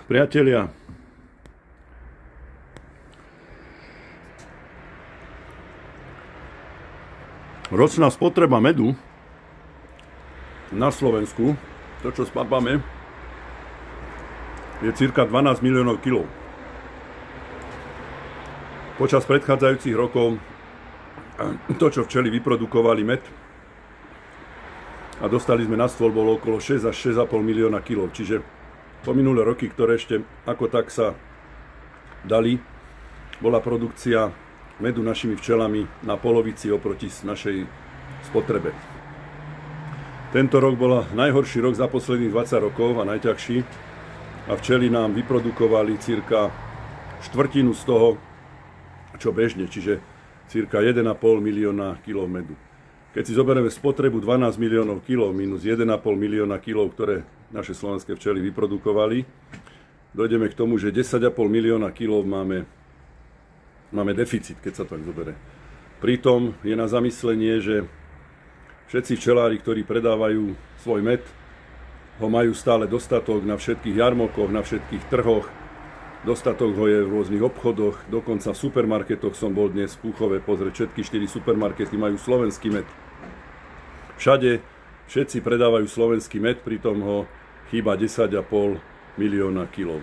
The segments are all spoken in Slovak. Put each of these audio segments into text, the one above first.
Priatelia, ročná spotreba medu na Slovensku, to čo spápame, je cirka 12 miliónov kg. Počas predchádzajúcich rokov to, čo včely vyprodukovali med a dostali sme na stôl, bolo okolo 6 až 6,5 milióna kg. Čiže po minulé roky, ktoré ešte ako tak sa dali, bola produkcia medu našimi včelami na polovici oproti našej spotrebe. Tento rok bol najhorší rok za posledných 20 rokov a najťažší. A včely nám vyprodukovali cirka štvrtinu z toho, čo bežne, čiže cirka 1,5 milióna kg medu. Keď si zoberieme spotrebu 12 miliónov kg minus 1,5 milióna kg, ktoré naše slovenské včely vyprodukovali, dojdeme k tomu, že 10,5 milióna kg máme deficit, keď sa tak zoberie. Pritom je na zamyslenie, že všetci včelári, ktorí predávajú svoj med, ho majú stále dostatok na všetkých jarmokoch, na všetkých trhoch. Dostatok ho je v rôznych obchodoch, dokonca v supermarketoch som bol dnes v Púchove pozrieť, všetky 4 supermarkety majú slovenský med. Všade všetci predávajú slovenský med, pritom ho chýba 10,5 milióna kg.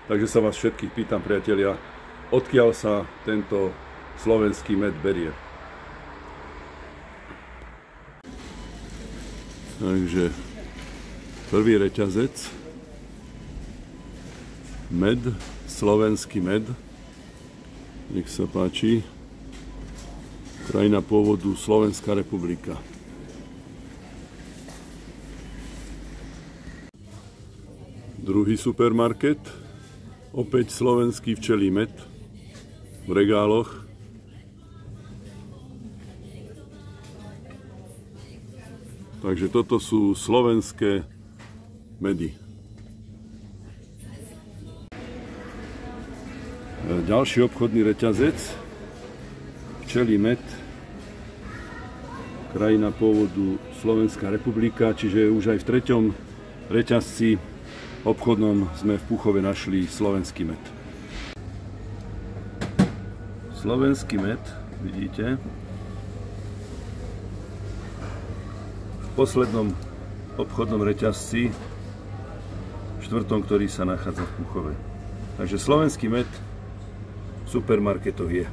Takže sa vás všetkých pýtam, priatelia, odkiaľ sa tento slovenský med berie. Takže prvý reťazec, med, slovenský med, nech sa páči, krajina pôvodu Slovenská republika. Druhý supermarket, opäť slovenský včelí med v regáloch. Takže toto sú slovenské medy. Ďalší obchodný reťazec, včelí med, krajina pôvodu Slovenská republika, čiže už aj v treťom reťazci obchodnom sme v Púchove našli slovenský med. Slovenský med, vidíte, v poslednom obchodnom reťazci, štvrtom, ktorý sa nachádza v Púchove. Takže slovenský med v supermarketoch je.